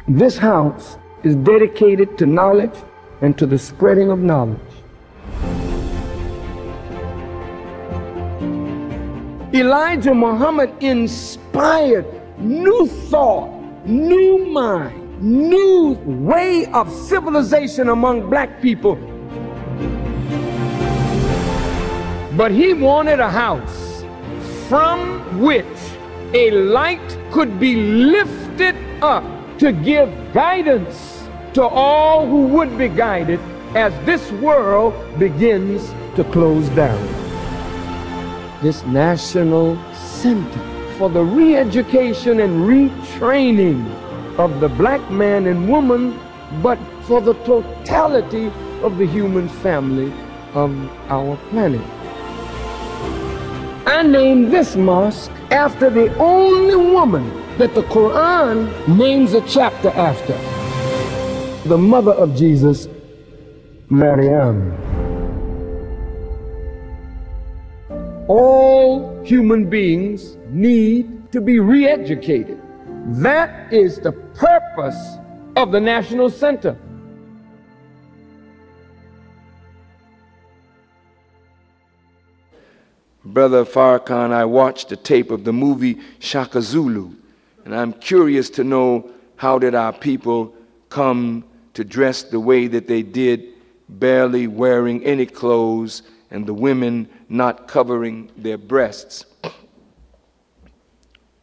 This house is dedicated to knowledge and to the spreading of knowledge. Elijah Muhammad inspired new thought, new mind, new way of civilization among black people. But he wanted a house from which a light could be lifted up to give guidance to all who would be guided as this world begins to close down. This national center for the re-education and retraining of the black man and woman, but for the totality of the human family of our planet. I named this mosque after the only woman that the Quran names a chapter after, the mother of Jesus, Maryam. All human beings need to be re-educated. That is the purpose of the National Center. Brother Farrakhan, I watched the tape of the movie Shaka Zulu, and I'm curious to know, how did our people come to dress the way that they did, barely wearing any clothes, and the women not covering their breasts?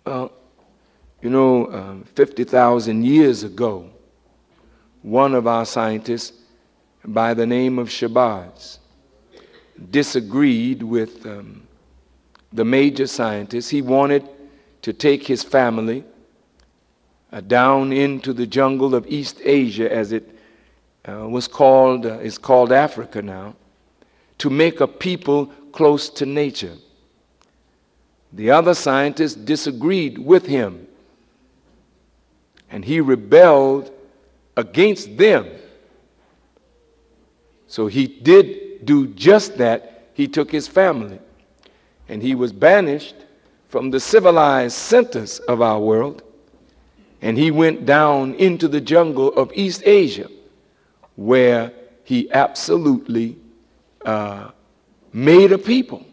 Well, you know, 50,000 years ago, one of our scientists by the name of Shabazz disagreed with the major scientists. He wanted to take his family down into the jungle of East Asia, as it was called, is called Africa now, to make a people close to nature. The other scientists disagreed with him, and he rebelled against them. So he did do just that. He took his family, and he was banished from the civilized centers of our world, and he went down into the jungle of East Asia, where he absolutely made a people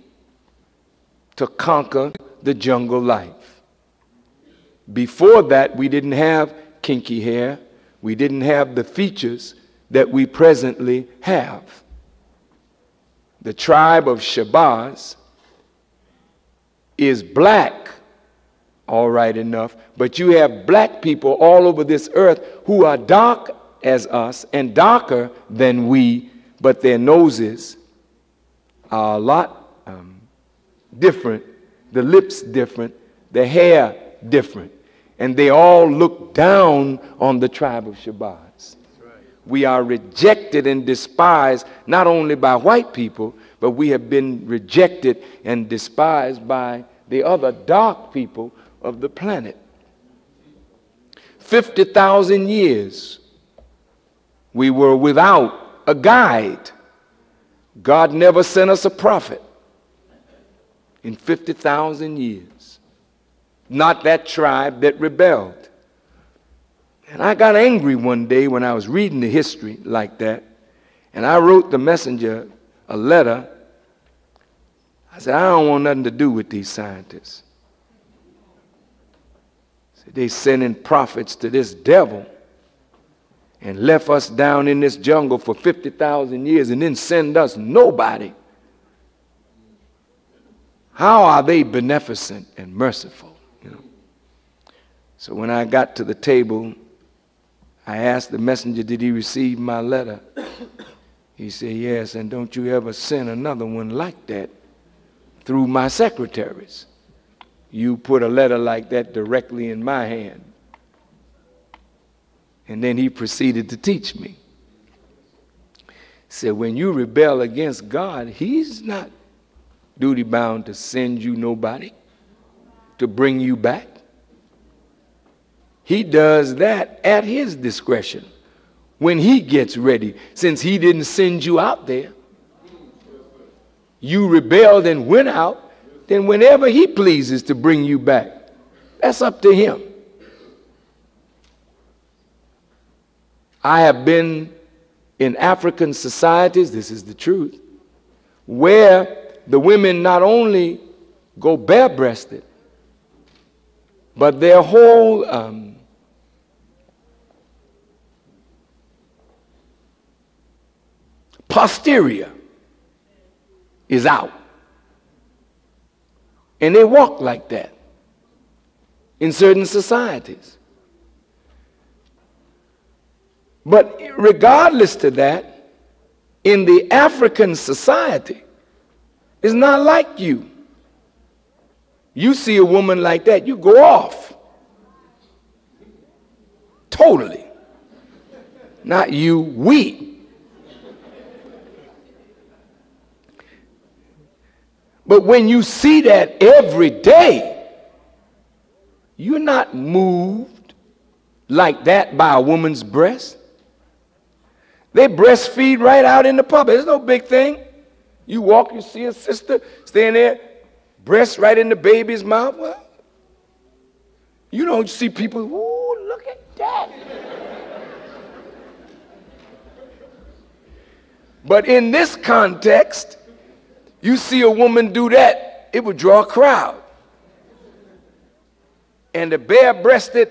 to conquer the jungle life. Before that, we didn't have kinky hair. We didn't have the features that we presently have. The tribe of Shabazz is black, all right enough, but you have black people all over this earth who are dark as us and darker than we, but their noses are a lot different, the lips different, the hair different, and they all look down on the tribe of Shabazz. We are rejected and despised not only by white people, but we have been rejected and despised by the other dark people of the planet. 50,000 years we were without a guide. God never sent us a prophet in 50,000 years. Not that tribe that rebelled. And I got angry one day when I was reading the history like that, and I wrote the messenger a letter. I said, I don't want nothing to do with these scientists. They sending prophets to this devil and left us down in this jungle for 50,000 years and then send us nobody. How are they beneficent and merciful? You know? So when I got to the table, I asked the messenger, did he receive my letter? He said, yes, and don't you ever send another one like that through my secretaries. You put a letter like that directly in my hand. And then he proceeded to teach me. He said, when you rebel against God, he's not duty bound to send you nobody to bring you back. He does that at his discretion when he gets ready. Since he didn't send you out there, you rebelled and went out, then whenever he pleases to bring you back, that's up to him. I have been in African societies, this is the truth, where the women not only go bare-breasted, but their whole posterior is out. And they walk like that in certain societies. But regardless to that, in the African society, it's not like you. You see a woman like that, you go off. Totally. Not you, we. But when you see that every day, you're not moved like that by a woman's breast. They breastfeed right out in the public. It's no big thing. You walk, you see a sister standing there, breast right in the baby's mouth. Well, you don't see people, ooh, look at that. But in this context, you see a woman do that, it would draw a crowd. And the bare-breasted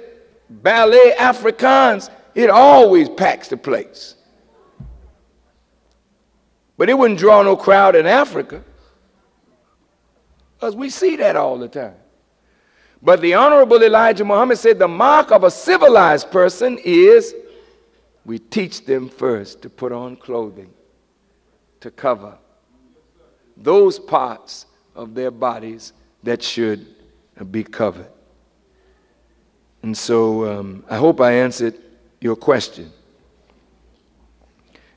ballet Afrikaans, it always packs the place. But it wouldn't draw no crowd in Africa, because we see that all the time. But the Honorable Elijah Muhammad said the mark of a civilized person is we teach them first to put on clothing to cover those parts of their bodies that should be covered. And so I hope I answered your question.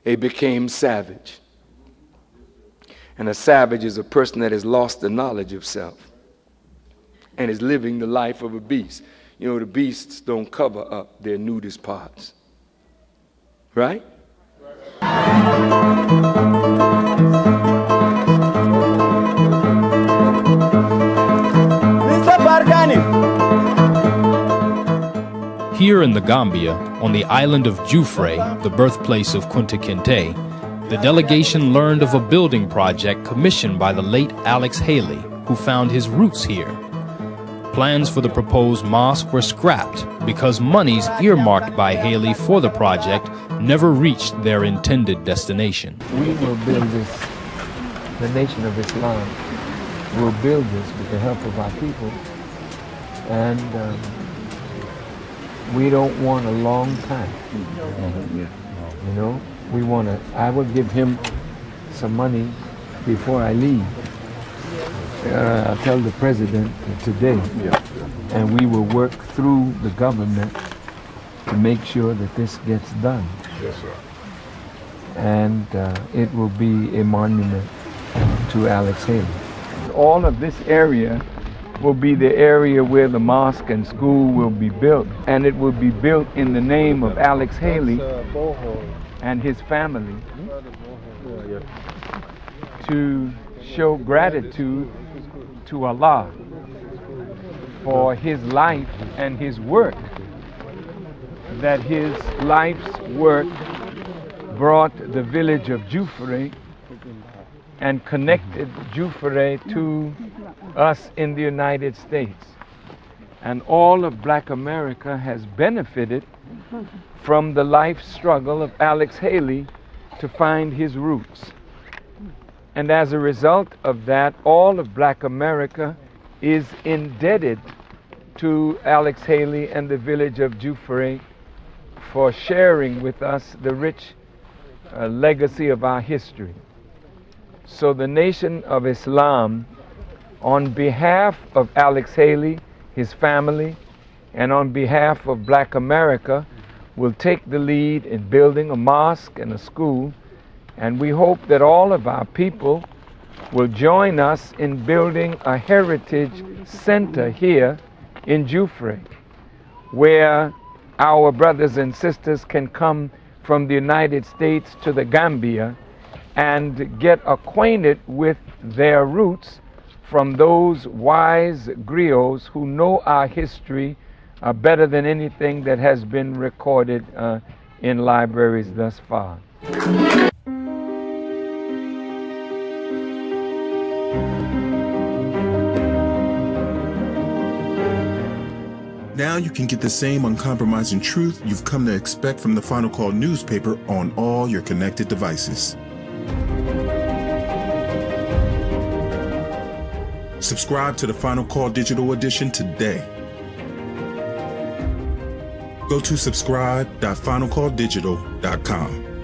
They became savage. And a savage is a person that has lost the knowledge of self and is living the life of a beast. You know, the beasts don't cover up their nudist parts. Right? Here in the Gambia, on the island of Jufre, the birthplace of Kunta Kinte, the delegation learned of a building project commissioned by the late Alex Haley, who found his roots here. Plans for the proposed mosque were scrapped because monies earmarked by Haley for the project never reached their intended destination. We will build this, the Nation of Islam will build this with the help of our people, and we don't want a long time. You know, we want to, I will give him some money before I leave. I'll tell the president today, and we will work through the government to make sure that this gets done. Yes, sir. And it will be a monument to Alex Haley. All of this area will be the area where the mosque and school will be built, and it will be built in the name of Alex Haley and his family to show gratitude to Allah for his life and his work, that his life's work brought the village of Jufre and connected Jufre to us in the United States. And all of Black America has benefited from the life struggle of Alex Haley to find his roots. And as a result of that, all of Black America is indebted to Alex Haley and the village of Jufre for sharing with us the rich legacy of our history. So the Nation of Islam, on behalf of Alex Haley, his family, and on behalf of Black America, will take the lead in building a mosque and a school, and we hope that all of our people will join us in building a heritage center here in Jufre, where our brothers and sisters can come from the United States to the Gambia and get acquainted with their roots from those wise griots who know our history better than anything that has been recorded in libraries thus far. Now you can get the same uncompromising truth you've come to expect from the Final Call newspaper on all your connected devices. Subscribe to the Final Call Digital Edition today. Go to subscribe.finalcalldigital.com.